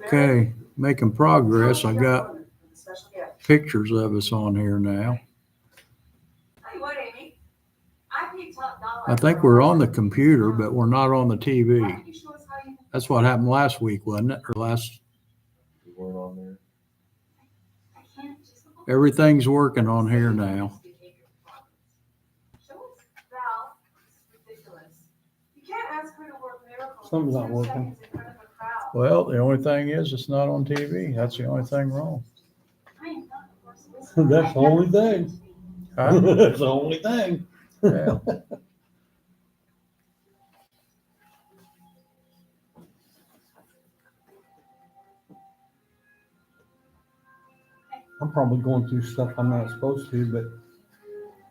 Okay, making progress. I got pictures of us on here now. I think we're on the computer, but we're not on the TV. That's what happened last week, wasn't it? Or last. We weren't on there. Everything's working on here now. Something's not working. Well, the only thing is it's not on TV. That's the only thing wrong. That's the only thing. Huh? That's the only thing. Yeah. I'm probably going through stuff I'm not supposed to, but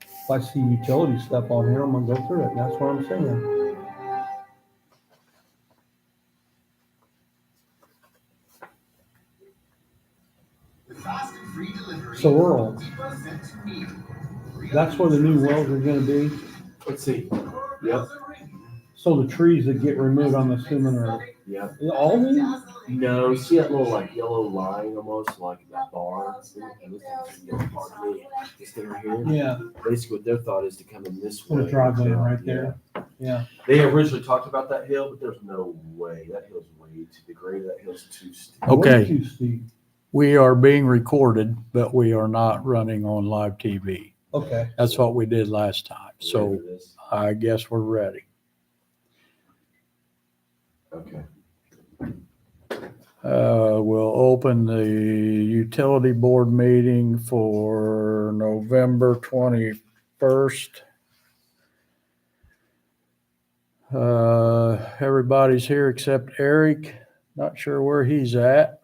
if I see utility stuff on here, I'm gonna go through it, and that's what I'm saying. So Earl, that's where the new wells are gonna be? Let's see. Yep. So the trees that get removed, I'm assuming are Yep. all of them? No, see that little like yellow line almost like that bar? Pardon me. This thing right here. Yeah, Basically, what their thought is to come in this put way. a driveway right there. Yeah. They originally talked about that hill, but there's no way. That hill's way too, the grade of that hill's too steep. Okay. Way too steep. We are being recorded, but we are not running on live TV. Okay. That's what we did last time. So Ready for this? I guess we're ready. Okay. We'll open the utility board meeting for November 21st. Everybody's here except Eric. Not sure where he's at.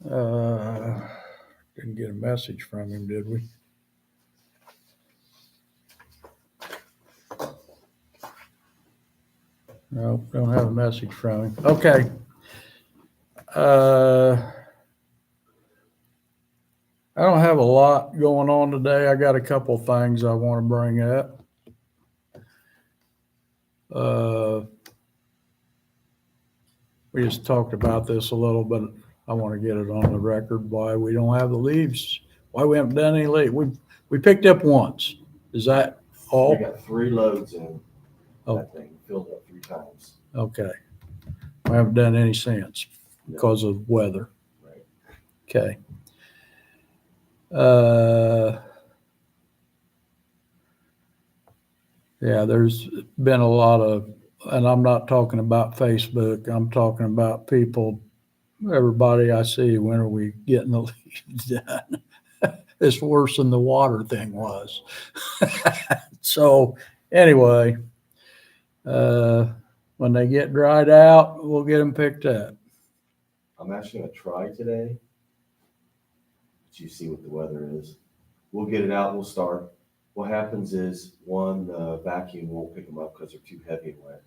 Didn't get a message from him, did we? No, don't have a message from him. Okay. I don't have a lot going on today. I got a couple things I want to bring up. We just talked about this a little, but I want to get it on the record why we don't have the leaves, why we haven't done any leaves. We picked up once. Is that all? We got 3 loads in Oh. that thing, filled up 3 times. Okay. We haven't done any since because of weather. Right. Okay. Yeah, there's been a lot of, and I'm not talking about Facebook. I'm talking about people, everybody I see, when are we getting the leaves done? It's worse than the water thing was. So anyway, when they get dried out, we'll get them picked up. I'm actually going to try today. But you see what the weather is. We'll get it out. We'll start. What happens is, one, the vacuum won't pick them up because they're too heavy and wet.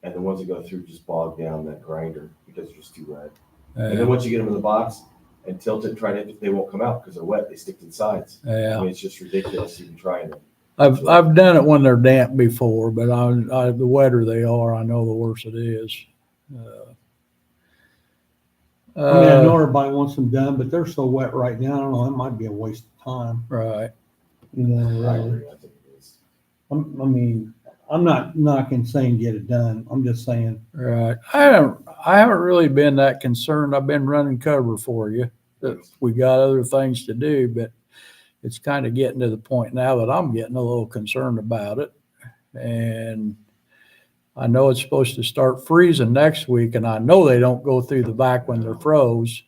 And the ones that go through just bog down that grinder because they're just too wet. And then once you get them in the box and tilt it, they won't come out because they're wet. They stick to the sides. Yeah. I mean, it's just ridiculous even trying it. I've done it when they're damp before, but the wetter they are, I know the worse it is. I mean, I know everybody wants them done, but they're so wet right now. I don't know. It might be a waste of time. Right. You know, I really. agree. I think it is. I mean, I'm not knocking saying get it done. I'm just saying. Right. I haven't really been that concerned. I've been running cover for you. We got other things to do, but it's kind of getting to the point now that I'm getting a little concerned about it. And I know it's supposed to start freezing next week, and I know they don't go through the back when they're froze.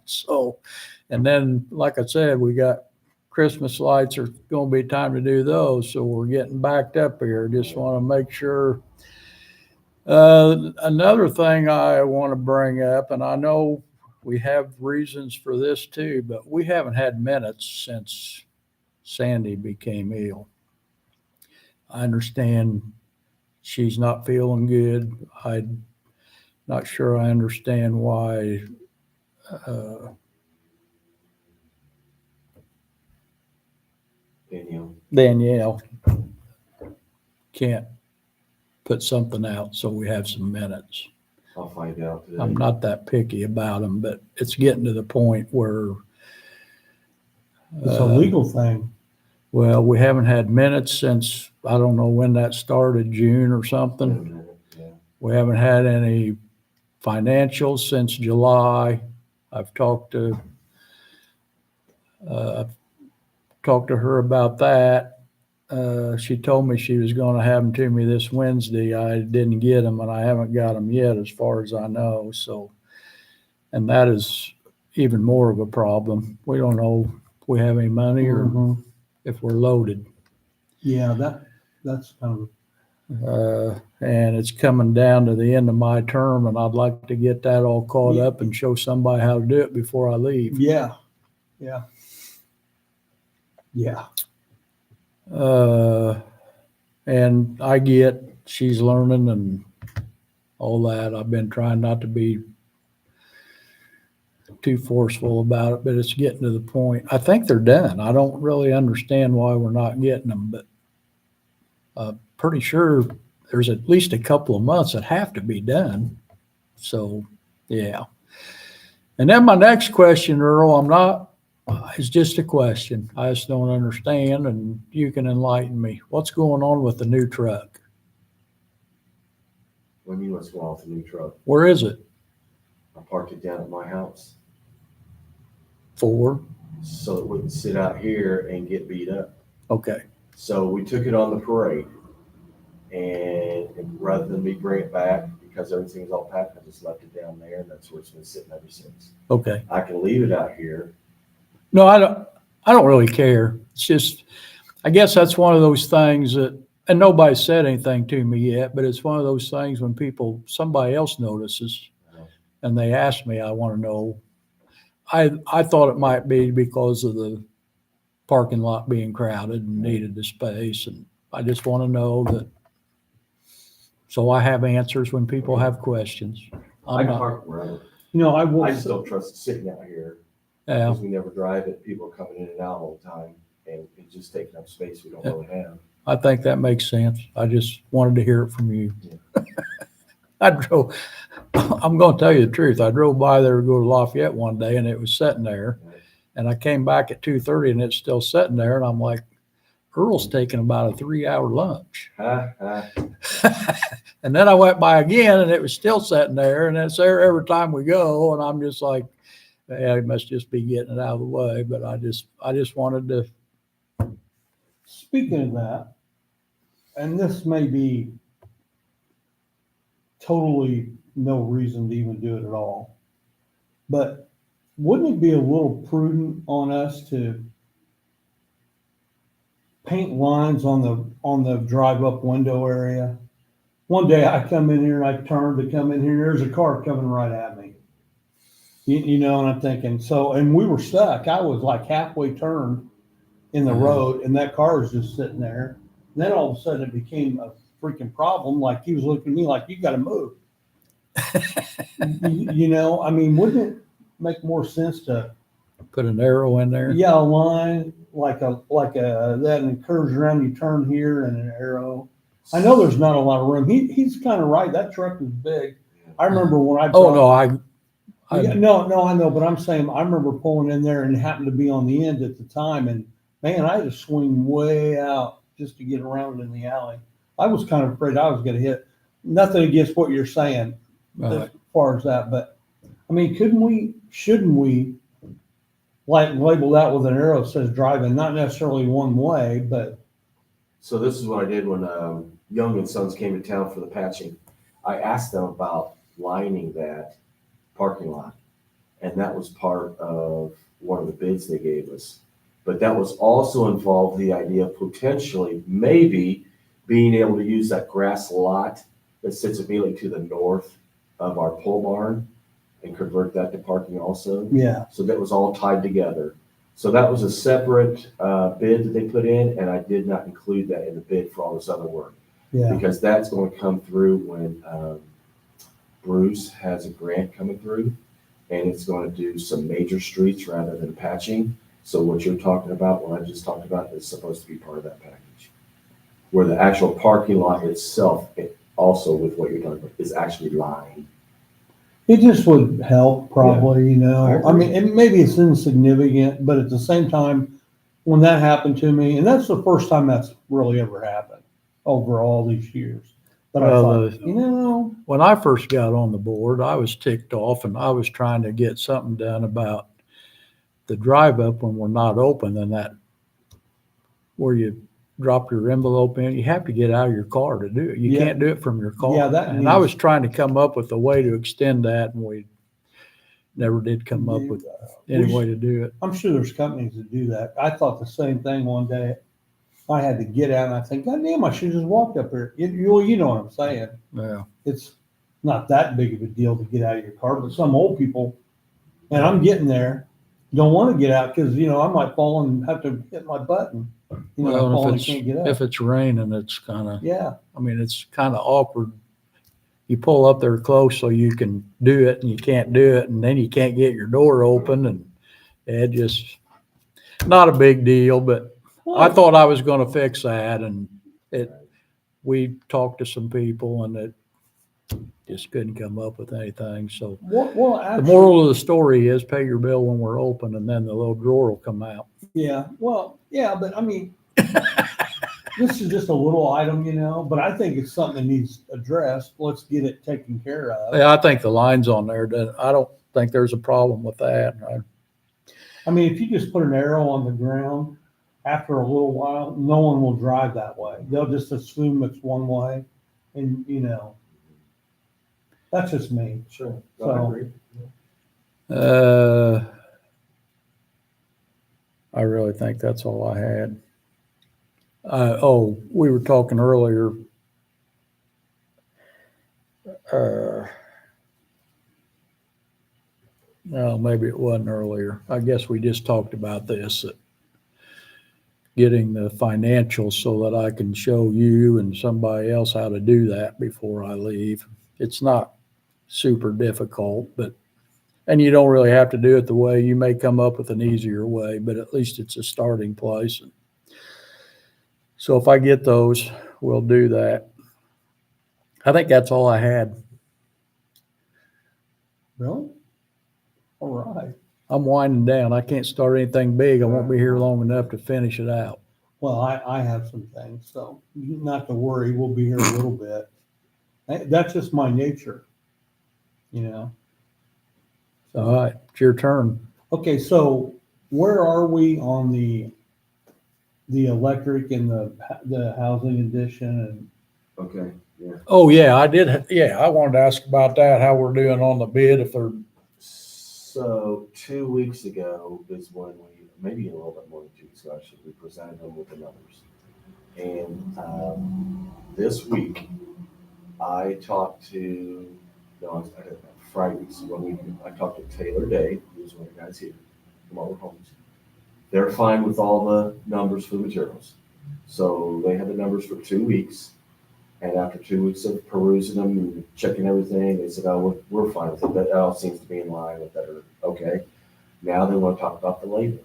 So, and then, like I said, we got Christmas lights are going to be time to do those. So we're getting backed up here. Just want to make sure. Another thing I want to bring up, and I know we have reasons for this too, but we haven't had minutes since Sandy became ill. I understand she's not feeling good. I'm not sure I understand why Danielle. Danielle can't put something out so we have some minutes. I'll find out today. I'm not that picky about them, but it's getting to the point where It's a legal thing. well, we haven't had minutes since, I don't know when that started, June or something. Yeah. We haven't had any financials since July. I've talked to her about that. She told me she was going to have them to me this Wednesday. I didn't get them, and I haven't got them yet as far as I know. So, and that is even more of a problem. We don't know if we have any money or Mhm. if we're loaded. Yeah, that's kind of, And it's coming down to the end of my term, and I'd like to get that all caught up and show somebody how to do it before I leave. yeah. And I get she's learning and all that. I've been trying not to be too forceful about it, but it's getting to the point. I think they're done. I don't really understand why we're not getting them, but pretty sure there's at least a couple of months that have to be done. So, yeah. And then my next question, Earl, it's just a question. I just don't understand, and you can enlighten me. What's going on with the new truck? What do you mean what's going on with the new truck? Where is it? I parked it down at my house For? so it wouldn't sit out here and get beat up. Okay. So we took it on the parade, and rather than me bring it back because everything was all packed, I just left it down there, and that's where it's been sitting ever since. Okay. I can leave it out here. No, I don't really care. It's just, I guess that's one of those things that, and nobody said anything to me yet, but it's one of those things when somebody else notices and they ask me, I want to know. I thought it might be because of the parking lot being crowded and needed the space. And I just want to know that, so I have answers when people have questions. I park wherever. I will. I just don't trust it sitting out here Yeah, because we never drive it. People are coming in and out all the time, and it's just taking up space we don't really have. I think that makes sense. I just wanted to hear it from you. Yeah. I'm going to tell you the truth. I drove by there to go to Lafayette one day and it was sitting there, and I came back at 2:30 and it's still sitting there. And I'm like, Earl's taking about a 3-hour lunch. And then I went by again and it was still sitting there, and it's there every time we go. And I'm just like, yeah, he must just be getting it out of the way. But I just wanted to. Speaking of that, and this may be totally no reason to even do it at all, but wouldn't it be a little prudent on us to paint lines on the drive up window area? One day I come in here and I turned to come in here, and there's a car coming right at me. And I'm thinking, and we were stuck. I was like halfway turned in the road, and that car was just sitting there. And then all of a sudden it became a freaking problem. Like he was looking at me like, you got to move. Wouldn't it make more sense to Put an arrow in there. a line like a that curves around, you turn here and an arrow. I know there's not a lot of room. He's kind of right. That truck is big. I remember when I Oh, no, I no, I know, but I'm saying I remember pulling in there and it happened to be on the end at the time, and man, I had to swing way out just to get around in the alley. I was kind of afraid I was going to hit. Nothing against what you're saying as far as that, but I mean, shouldn't we like label that with an arrow that says driving, not necessarily one way, but. So this is what I did when Young and Sons came to town for the patching. I asked them about lining that parking lot, and that was part of one of the bids they gave us. But that was also involved the idea of potentially maybe being able to use that grass lot that sits immediately to the north of our pole barn and convert that to parking also. Yeah. So that was all tied together. So that was a separate bid that they put in, and I did not include that in the bid for all this other work. Yeah. Because that's going to come through when Bruce has a grant coming through, and it's going to do some major streets rather than patching. So what you're talking about, what I just talked about, is supposed to be part of that package, where the actual parking lot itself also with what you're talking about, is actually lying. It just would help probably, you I know, agree. I mean, and maybe it's insignificant, but at the same time, when that happened to me, and that's the first time that's really ever happened over all these years. But I Well, thought, you know, when I first got on the board, I was ticked off and I was trying to get something done about the drive up when we're not open and that where you drop your envelope in, you have to get out of your car to do it. You Yeah. can't do it from your car. Yeah, that And I needs- was trying to come up with a way to extend that and we never did come up with any way to do it. I'm sure there's companies that do that. I thought the same thing one day. I had to get out and I think, God damn, I should just walked up here. You know what I'm saying? Yeah. It's not that big of a deal to get out of your car, but some old people, and I'm getting there, don't want to get out because, you know, I might fall and have to hit my button. You know, I Well, fall if and can't get if up. it's raining, it's kind of, Yeah, I mean, it's kind of awkward. You pull up there close so you can do it and you can't do it and then you can't get your door open and it just, not a big deal, but I thought I was going to fix that and we talked to some people and it just couldn't come up with anything. So well, the actually, moral of the story is pay your bill when we're open and then the little drawer will come out. yeah, well, yeah, but I mean, this is just a little item, you know, but I think it's something that needs addressed. Let's get it taken care of. Yeah, I think the line's on there. I don't think there's a problem with that. I mean, if you just put an arrow on the ground, after a little while, no one will drive that way. They'll just assume it's one way, and you know, that's just me. Sure. So- I agree. I really think that's all I had. We were talking earlier. No, maybe it wasn't earlier. I guess we just talked about this, getting the financials so that I can show you and somebody else how to do that before I leave. It's not super difficult, and you don't really have to do it the way you may come up with an easier way, but at least it's a starting place. So if I get those, we'll do that. I think that's all I had. Really? All right. I'm winding down. I can't start anything big. I won't be here long enough to finish it out. Well, I have some things, so not to worry. We'll be here a little bit. That's just my nature, you know. All right, it's your turn. Okay, so where are we on the electric and the housing addition Okay, yeah. Oh, yeah, I did. Yeah, I wanted to ask about that, how we're doing on the bid, if they're, So 2 weeks ago is when maybe a little bit more than 2 weeks ago, actually, we presented them with the numbers. And this week, I talked to, Friday, so I talked to Taylor Day, who's one of the guys here from Arbor Homes. They're fine with all the numbers for the materials. So they had the numbers for 2 weeks. And after 2 weeks of perusing them and checking everything, they said, oh, we're fine with it. That all seems to be in line with that. Okay. Now they want to talk about the labor.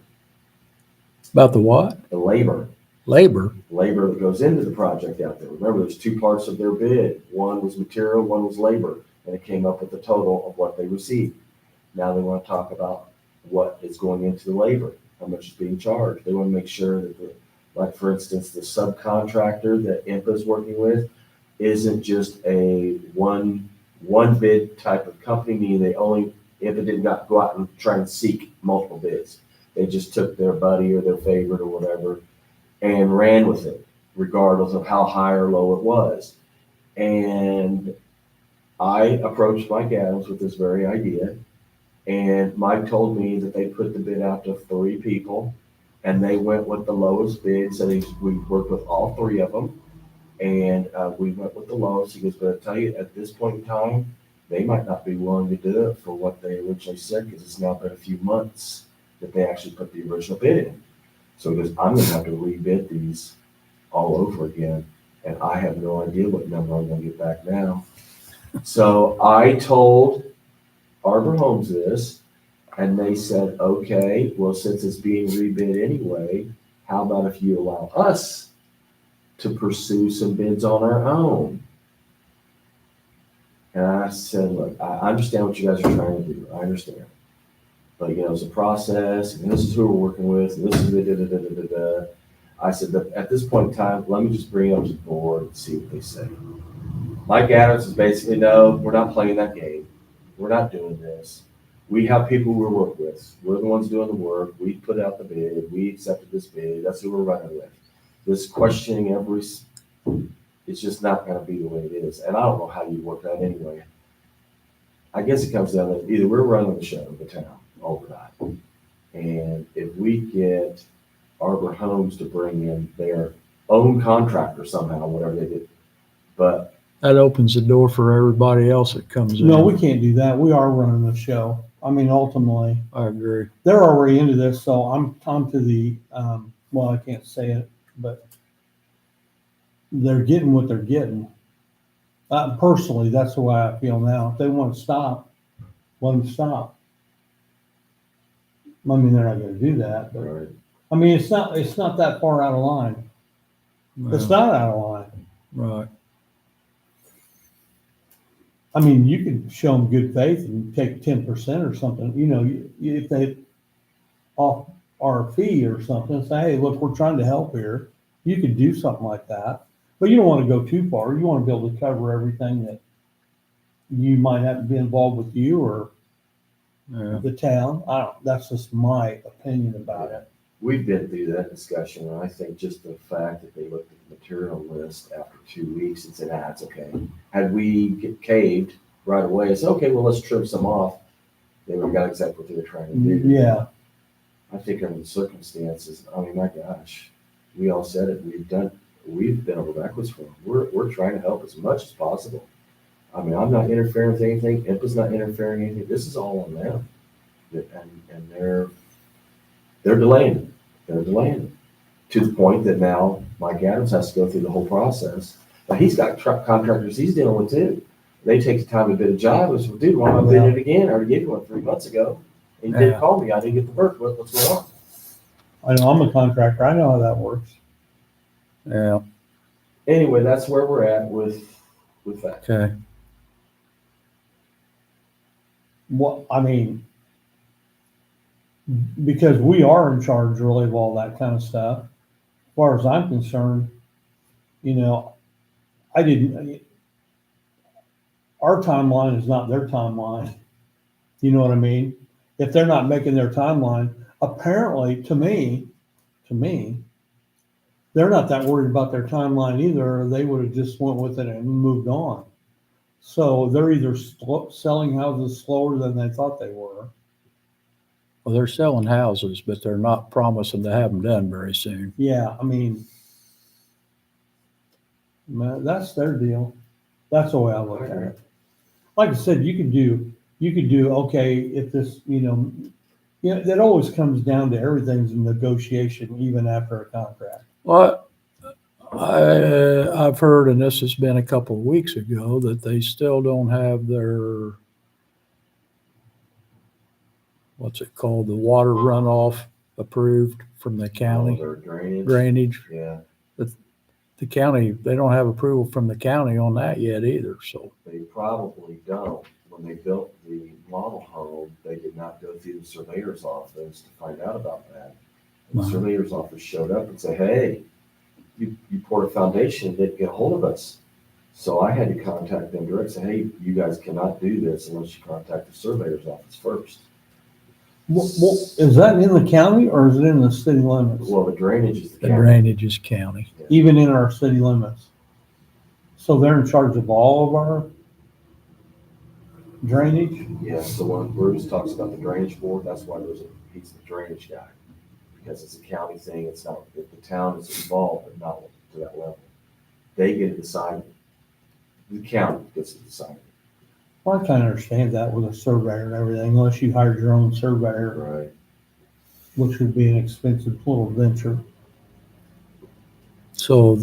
about the what? The labor Labor. that goes into the project out there. Remember, there's two parts of their bid. One was material, one was labor. And it came up with the total of what they received. Now they want to talk about what is going into the labor, how much is being charged. They want to make sure that, like for instance, the subcontractor that IMPA is working with isn't just a one bid type of company, meaning IMPA did not go out and try and seek multiple bids. They just took their buddy or their favorite or whatever and ran with it, regardless of how high or low it was. And I approached Mike Adams with this very idea, and Mike told me that they put the bid out to 3 people, and they went with the lowest bid. So we worked with all 3 of them, and we went with the lowest. He goes, but I tell you, at this point in time, they might not be willing to do it for what they originally said, because it's now been a few months that they actually put the original bid in. So he goes, I'm going to have to rebid these all over again, and I have no idea what number I'm going to get back now. So I told Arbor Homes this, and they said, okay, well, since it's being rebid anyway, how about if you allow us to pursue some bids on our own? And I said, look, I understand what you guys are trying to do. I understand. But, you know, it's a process, and this is who we're working with, and this is the da-da-da-da-da-da. I said that at this point in time, let me just bring it up to the board and see what they say. Mike Adams is basically, no, we're not playing that game. We're not doing this. We have people we work with. We're the ones doing the work. We put out the bid. We accepted this bid. That's who we're running with. This questioning it's just not going to be the way it is. And I don't know how you work that anyway. I guess it comes down to either we're running the show, the town, overnight. And if we get Arbor Homes to bring in their own contractor somehow, whatever they do. But That opens the door for everybody else that comes in. No, we can't do that. We are running the show. I mean, ultimately, I agree. they're already into this, so I'm to the, well, I can't say it, but they're getting what they're getting. Personally, that's the way I feel now. If they want to stop, let them stop. I mean, they're not gonna do that, but, right, I mean, it's not that far out of line. It's not out of line. Right. I mean, you could show them good faith and take 10% or something, you know, if they off our fee or something, say, hey, look, we're trying to help here. You could do something like that, but you don't want to go too far. You want to be able to cover everything that you might have to be involved with you or Yeah. the town. That's just my opinion about it. we've been through that discussion, and I think just the fact that they looked at the material list after 2 weeks and said, it's okay. Had we caved right away and said, okay, well, let's trim some off, they would have got exactly what they were trying to do. Yeah, I think under the circumstances, I mean, my gosh, we all said it, we've been over backwards for them. We're trying to help as much as possible. I mean, I'm not interfering with anything, IMPA's not interfering with anything, this is all on them. And they're delaying it. They're delaying it to the point that now Mike Adams has to go through the whole process. But he's got truck contractors he's dealing with too. They take the time to bid a job. I said, dude, why am I bidding it again? I already gave you one 3 months ago. And you didn't call me. I didn't get the work. What's going on? I know, I'm a contractor. I know how that works. Yeah. Anyway, that's where we're at with that. Okay. What, I mean, because we are in charge really of all that kind of stuff. As far as I'm concerned, you know, our timeline is not their timeline. You know what I mean? If they're not making their timeline, apparently to me, they're not that worried about their timeline either, or they would have just went with it and moved on. So they're either selling houses slower than they thought they were. Well, they're selling houses, but they're not promising to have them done very soon. Yeah, I mean, man, that's their deal. That's the way I look at it. Like I said, you could do, okay, if this, that always comes down to everything's a negotiation, even after a contract. Well, I've heard, and this has been a couple of weeks ago, that they still don't have their, what's it called, the water runoff approved from the county. Their drainage. Drainage. Yeah, The county, they don't have approval from the county on that yet either, so. they probably don't. When they built the model home, they did not go through the surveyor's office to find out about that. And the Wow. surveyor's office showed up and said, hey, you poured a foundation and didn't get a hold of us. So I had to contact them direct, say, hey, you guys cannot do this unless you contact the surveyor's office first. Well, is that in the county or is it in the city limits? Well, the drainage is the The county. drainage is county. Even in our city limits? So they're in charge of all of our drainage? Yes, so when Bruce talks about the drainage board, that's why he's the drainage guy. Because it's a county thing, it's not, if the town is involved, but not to that level. They get to decide, the county gets to decide. Well, I kind of understand that with a surveyor and everything, unless you hired your own surveyor, Right. which would be an expensive little venture. So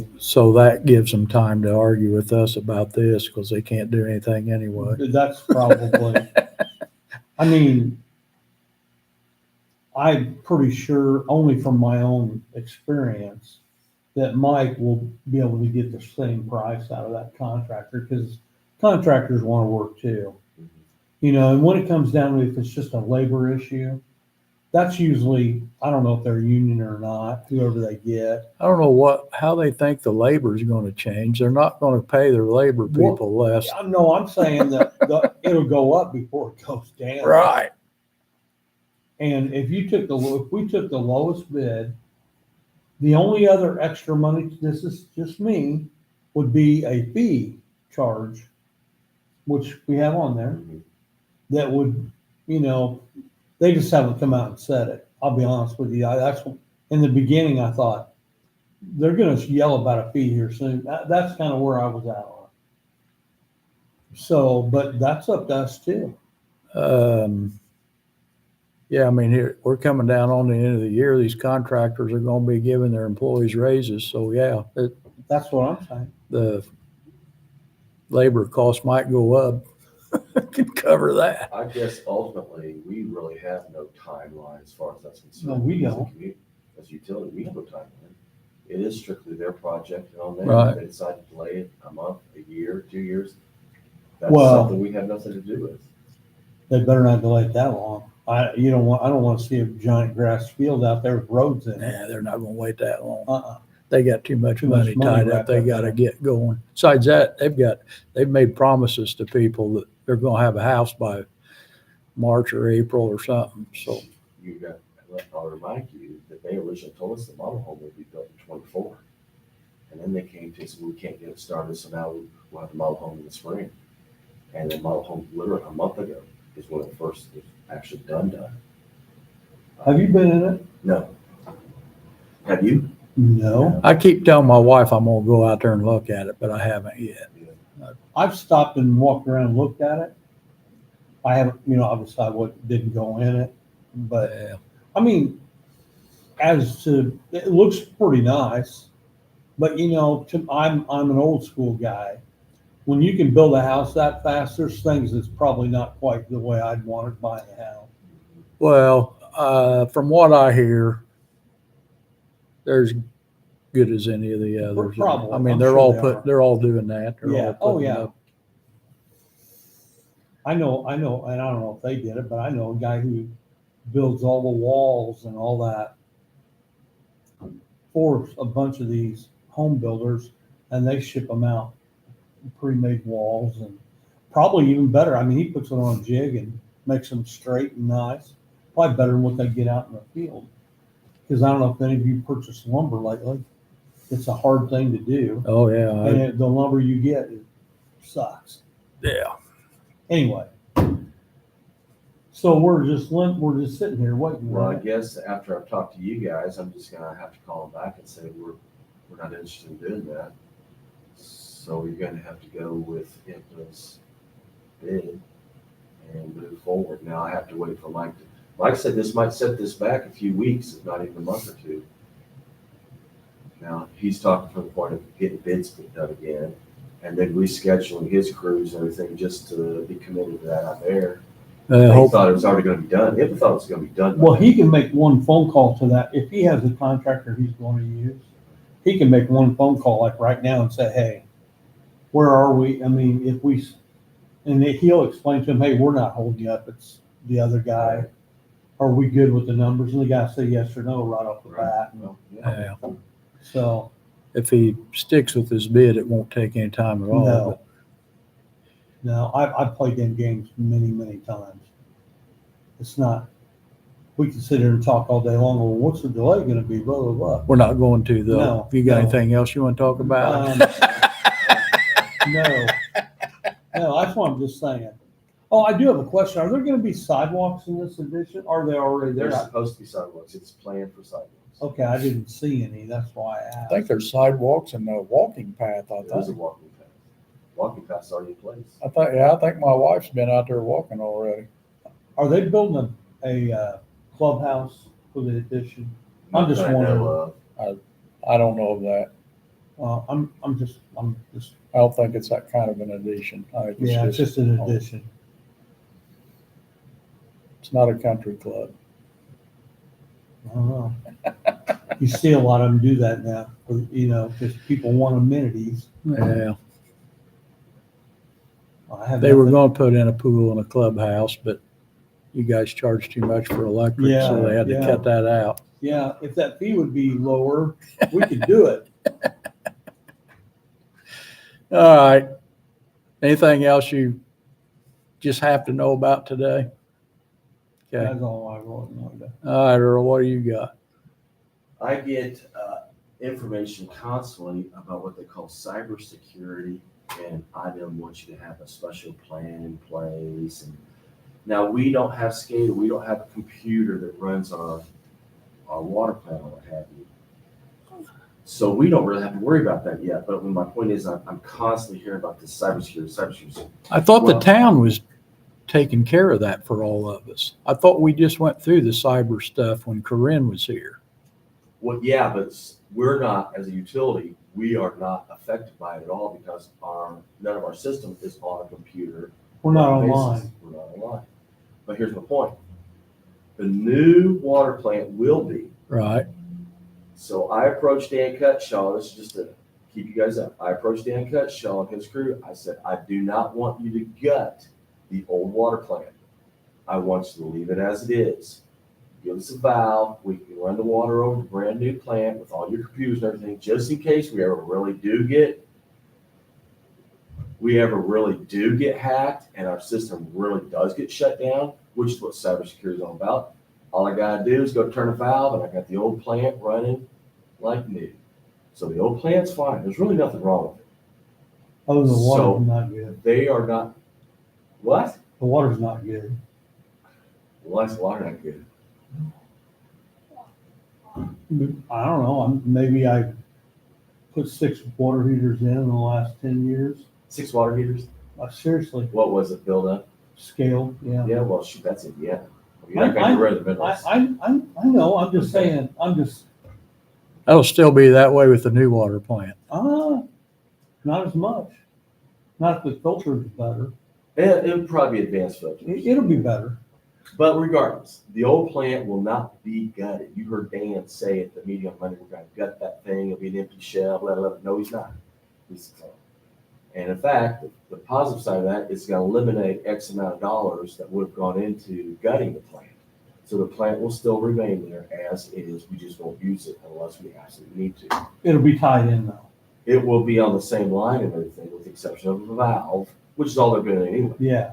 that gives them time to argue with us about this because they can't do anything anyway. That's probably, I mean, I'm pretty sure, only from my own experience, that Mike will be able to get the same price out of that contractor because contractors want to work too. You know, and when it comes down to if it's just a labor issue, that's usually, I don't know if they're union or not, whoever they get. I don't know how they think the labor is going to change. They're not going to pay their labor Well, people less. No, I'm saying that it'll go up before it goes down. Right. And if we took the lowest bid, the only other extra money, this is just me, would be a fee charge, which we have on there. That would, you know, they just haven't come out and said it. I'll be honest with you. That's in the beginning I thought they're going to yell about a fee here soon. That's kind of where I was at on it. So, but that's up to us too. Yeah, I mean, here we're coming down on the end of the year. These contractors are going to be giving their employees raises. So yeah, That's what I'm saying. the labor cost might go up. Can cover that. I guess ultimately, we really have no timeline as far as that's concerned. No, we As a don't. As a utility, we have no timeline. It is strictly their project, and on them, Right. if they decide to delay it a month, a year, 2 years, that's Well- something we have nothing to do with. They better not delay it that long. I don't want to see a giant grass field out there with roads in it. Yeah, they're not going to wait that long. Uh-uh. They got too much Too much money money tied up. wrapped They up got to there. get going. Besides that, they've made promises to people that they're going to have a house by March or April or something. So I'll remind you that they originally told us the model home would be built in 24. And then they came to us, we can't get it started, so now we'll have the model home in the spring. And the model home, literally a month ago, is when it first was actually done. Have you been in it? No. Have you? No. I keep telling my wife I'm going to go out there and look at it, but I haven't yet. I've stopped and walked around and looked at it. I haven't, obviously didn't go in it, but Yeah. I mean, it looks pretty nice, but I'm an old school guy. When you can build a house that fast, there's things that's probably not quite the way I'd want it buying a house. Well, from what I hear, they're as good as any of the others. Probably. I mean, I'm they're sure all they are. they're all doing that. They're Yeah. all Oh, putting yeah. up. I know, and I don't know if they did it, but I know a guy who builds all the walls and all that for a bunch of these home builders, and they ship them out pre-made walls and probably even better. I mean, he puts it on a jig and makes them straight and nice. Probably better than what they get out in the field. Because I don't know if any of you purchased lumber lately. It's a hard thing to do, Oh yeah. and the lumber you get sucks. Yeah. Anyway, so we're just sitting here waiting. Well, I Right? guess after I've talked to you guys, I'm just gonna have to call them back and say we're not interested in doing that. So we're gonna have to go with IMPA's bid and move forward. Now I have to wait for Mike. Mike said this might set this back a few weeks, if not even a month or two. Now, he's talking from the point of getting bids done again and then rescheduling his crews and everything just to be committed to that out there. He thought it was already gonna be done. IMPA thought it was gonna be done. by Well, then. he can make one phone call to that. If he has a contractor he's going to use, he can make one phone call like right now and say, hey, where are we? I mean, and he'll explain to him, hey, we're not holding you up. It's the other guy. Are we good with the numbers? And the guy say yes or no right off the bat. Well, yeah. Yeah. So, If he sticks with his bid, it won't take any time at all. no. No, I've played them games many, many times. It's not, we can sit here and talk all day long. Well, what's the delay going to be? Blah, blah, blah. We're not going to though. No, If you got no. anything else you want to talk about? No, that's what I'm just saying. Oh, I do have a question. Are there going to be sidewalks in this edition? Are they already there? There's supposed to be sidewalks. It's planned for sidewalks. Okay, I didn't see any. That's why I asked. I think there's sidewalks and a walking path. There's a walking path. Walking path's already in place. I think my wife's been out there walking already. Are they building a clubhouse for the addition? I'm just That I know wondering. of. I don't know of that. I'm just. I don't think it's that kind of an addition. I think Yeah, it's just an addition. It's not a country club. I don't know. You see a lot of them do that now, because people want amenities. Yeah. I have They were nothing- going to put in a pool and a clubhouse, but you guys charged too much for electric, so they had to Yeah. cut that out. Yeah, if that fee would be lower, we could do it. All right. Anything else you just have to know about today? Okay. That's all I really know. All right, Earl, what do you got? I get information constantly about what they call cybersecurity, and IDEM wants you to have a special plan in place. And now we don't have SCADA, we don't have a computer that runs our water plant or what have you. So we don't really have to worry about that yet. But my point is, I'm constantly hearing about this cybersecurity. I thought the Well- town was taking care of that for all of us. I thought we just went through the cyber stuff when Corinne was here. Well, yeah, but we're not, as a utility, we are not affected by it at all because none of our system is on a computer. We're not basis. online. We're not online. But here's my point. The new water plant will be. Right. So I approached Dan Cutshaw, this is just to keep you guys up. I approached Dan Cutshaw and his crew. I said, I do not want you to gut the old water plant. I want you to leave it as it is. Give us a valve. We can run the water over the brand new plant with all your computers and everything, just in case we ever really do get hacked and our system really does get shut down, which is what cybersecurity is all about. All I gotta do is go turn a valve and I got the old plant running like new. So the old plant's fine. There's really nothing wrong with it. Oh, the So- water's not good. They are not, what? The water's not good. Well, that's water not good. I don't know. Maybe I put 6 water heaters in the last 10 years. 6 water heaters? Seriously, What was it, build up? scale, yeah. Yeah, well, shoot, that's it, yeah. You're not gonna get rid of the minerals. I know, I'm just saying, That'll still be that way with the new water plant. not as much. Not if the filter is better. It would probably be advanced filters. It'll be better. But regardless, the old plant will not be gutted. You heard Dan say at the meeting on Monday, we're gonna gut that thing, it'll be an empty shell, blah, blah, blah. No, he's not. And in fact, the positive side of that is gonna eliminate X amount of dollars that would have gone into gutting the plant. So the plant will still remain there as is, we just won't use it unless we absolutely need to. It'll be tied in though. It will be on the same line and everything, with the exception of the valve, which is all they're doing anyway. Yeah.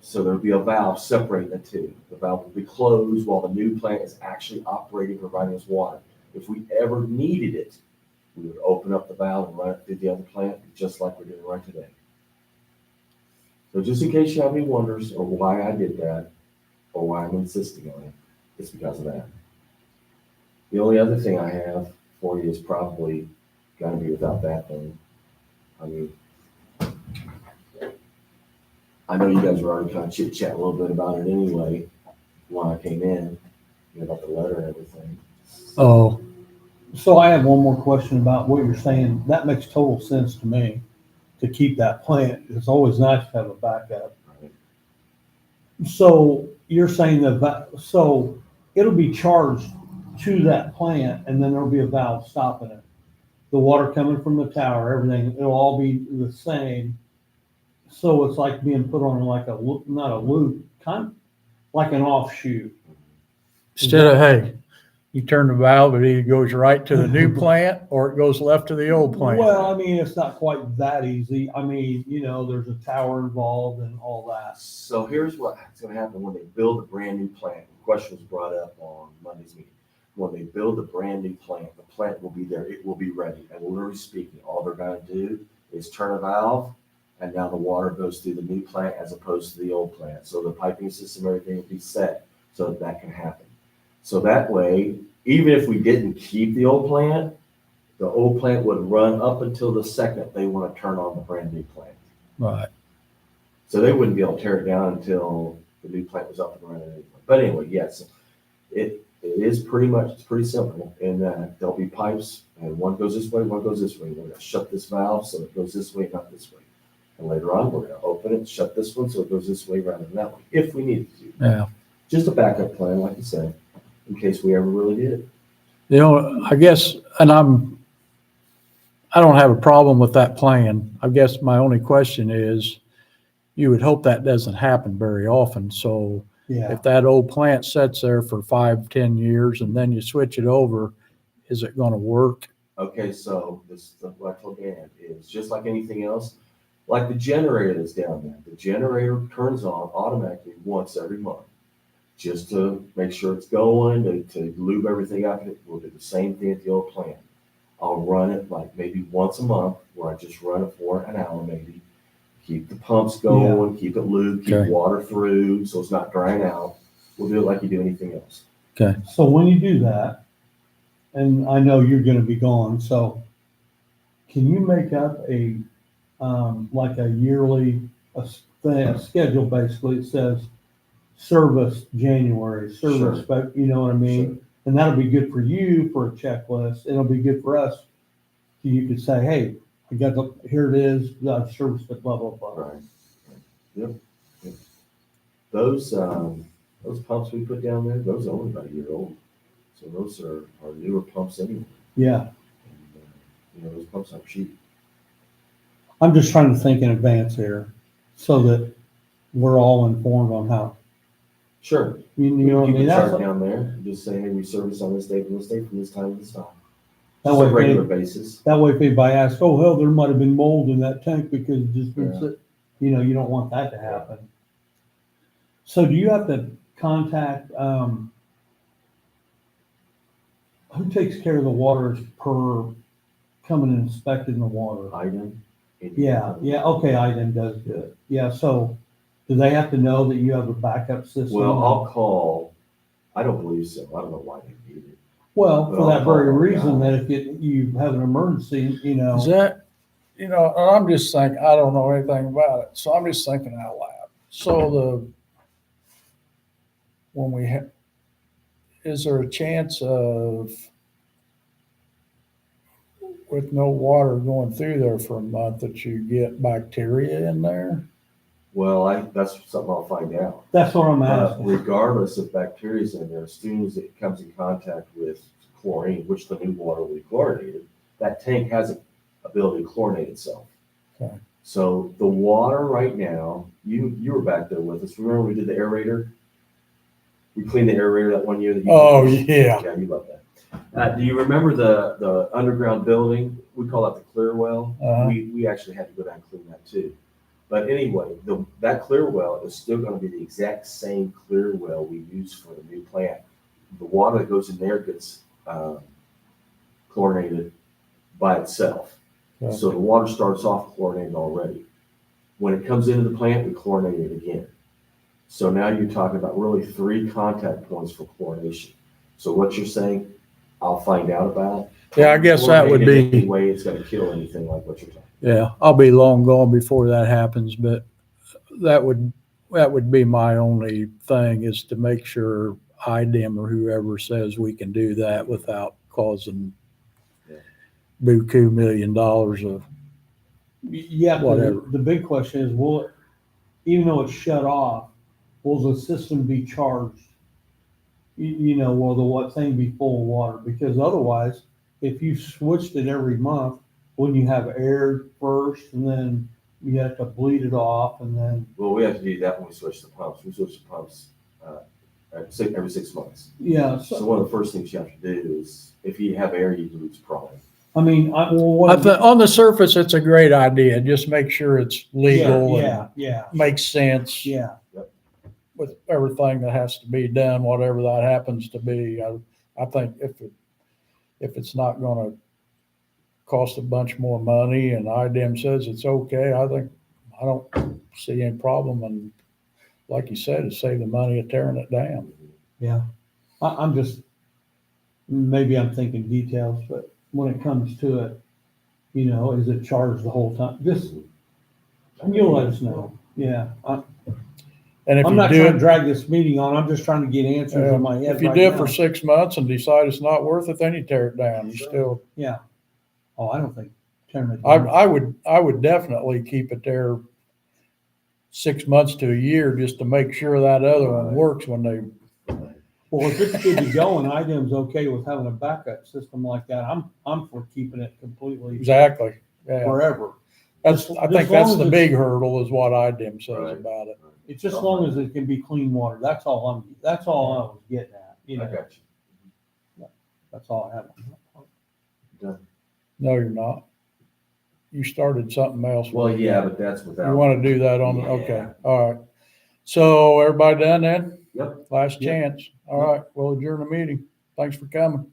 So there'll be a valve separating the two. The valve will be closed while the new plant is actually operating, providing us water. If we ever needed it, we would open up the valve and run it through the other plant, just like we're doing right today. So just in case you have any wonders or why I did that, or why I'm insisting on it, it's because of that. The only other thing I have for you is probably gonna be without that thing. I mean, I know you guys were already kind of chit chat a little bit about it anyway, when I came in, about the letter and everything. Oh, So I have one more question about what you're saying. That makes total sense to me, to keep that plant. It's always nice to have a backup. Right? So you're saying so it'll be charged to that plant and then there'll be a valve stopping it. The water coming from the tower, everything, it'll all be the same. So it's like being put on like not a loop, kind of like an offshoot. instead of, hey, you turn the valve, it either goes right to the new plant or it goes left to the old plant. Well, I mean, it's not quite that easy. I mean, there's a tower involved and all that. So here's what's gonna happen when they build a brand new plant. The question was brought up on Monday's meeting. When they build a brand new plant, the plant will be there, it will be ready. And literally speaking, all they're gonna do is turn a valve and now the water goes through the new plant as opposed to the old plant. So the piping system, everything will be set so that can happen. So that way, even if we didn't keep the old plant would run up until the second they want to turn on the brand new plant. Right. So they wouldn't be able to tear it down until the new plant was up and running anyway. But anyway, yes, it is it's pretty simple in that there'll be pipes and one goes this way, one goes this way. We're going to shut this valve so it goes this way, not this way. And later on, we're going to open it, shut this one so it goes this way rather than that way, if we needed to. Yeah. Just a backup plan, like you said, in case we ever really did. I guess, and I don't have a problem with that plan. I guess my only question is, you would hope that doesn't happen very often. So Yeah, if that old plant sits there for 5, 10 years and then you switch it over, is it gonna work? Okay, so this, what I told Dan is just like anything else, like the generator that's down there. The generator turns on automatically once every month, just to make sure it's going, to lube everything up. We'll do the same thing at the old plant. I'll run it like maybe once a month, where I just run it for an hour maybe. Keep the pumps going, keep it lubed, keep Okay. water through, so it's not drying out. We'll do it like you do anything else. Okay. so when you do that, and I know you're gonna be gone, so can you make up a, like a yearly, a schedule basically, it says service January, service, but you know what I mean? And that'll be good for you for a checklist. It'll be good for us. You could say, hey, I got the, here it is, I've serviced it, blah, blah, blah. Right. Yep. Those pumps we put down there, those are only about a year old. So those are newer pumps anyway. Yeah, And, those pumps aren't cheap. I'm just trying to think in advance here so that we're all informed on how, Sure. you know what I You mean? can chart That's, down there and just say, hey, we service on this day from this day from this time to this time. That Just on way a regular they- basis. that way if anybody asks, oh, hell, there might have been mold in that tank because it just been Yeah. sit, you know, you don't want that to happen. So do you have to contact, who takes care of the waters per coming and inspecting the water? Item. Yeah, okay, IDEM does good. Yeah, so do they have to know that you have a backup system? Well, I'll call, I don't believe so. I don't know why they need it. Well, but for I'll that very call our reason, guy. that if you have an emergency, you Is know, that, I'm just thinking, I don't know anything about it, so I'm just thinking out loud. So when we have, is there a chance of, with no water going through there for a month, that you get bacteria in there? Well, that's something I'll find out. that's what I'm But asking. regardless of bacteria's in there, as soon as it comes in contact with chlorine, which the new water will be chlorinated, that tank has an ability to chlorinate itself. Okay. So the water right now, you were back there with us. Remember we did the aerator? We cleaned the aerator that one year that you. Oh, yeah. Yeah, you love that. Do you remember the underground building? We call that the clear well. Uh-huh. We actually had to go down and clean that too. But anyway, that clear well is still going to be the exact same clear well we use for the new plant. The water that goes in there gets chlorinated by itself. Okay. So the water starts off chlorinated already. When it comes into the plant, we chlorinate it again. So now you're talking about really 3 contact points for chlorination. So what you're saying, I'll find out about. Yeah, I guess that would Chlorinate be, any way it's going to kill anything like what you're talking. yeah, I'll be long gone before that happens, but that would be my only thing, is to make sure IDEM or whoever says we can do that without causing Yeah. buku $1 million of, Yeah, whatever. the big question is, will it, even though it's shut off, will the system be charged? You know, will the what thing be full of water? Because otherwise, if you switched it every month, wouldn't you have air first and then you have to bleed it off and then, Well, we have to do that when we switch the pumps. We switch the pumps every 6 months. yeah, So so, one of the first things you have to do is, if you have air, you lose product. I mean, what? on the surface, it's a great idea. Just make sure it's legal and Yeah, makes sense yeah. with everything that has to be done, whatever that happens to be. I think if it's not gonna cost a bunch more money and IDEM says it's okay, I don't see any problem. And like you said, it save the money of tearing it down. Yeah, I'm just, maybe I'm thinking details, but when it comes to it, you know, is it charged the whole time? Just, you'll let us know. Yeah, And if I'm you not do trying to it, drag this meeting on. I'm just trying to get answers in my head if you right do it now. for 6 months and decide it's not worth it, then you tear it down. You Sure. still, Yeah. Oh, I don't think tearing it down. I would definitely keep it there 6 months to a year just to make sure that other one Right. works when they. Well, if it's good to go and IDEM's okay with having a backup system like that, I'm for keeping it completely Exactly. Yeah. forever. That's, Just- I just think long that's as the it's- big hurdle is what IDEM says Right. about it. It's just as long as it can be clean water. That's all I was getting at, you I know, got you. that's all I have. Done. No, you're not. You started something else. Well, yeah, but that's without. You want to do that on, Yeah. okay, all right. So everybody done then? Yep. Last Yep. chance. All right, we'll adjourn the meeting. Thanks for coming.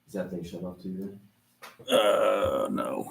Is that thing shut off to you then? No.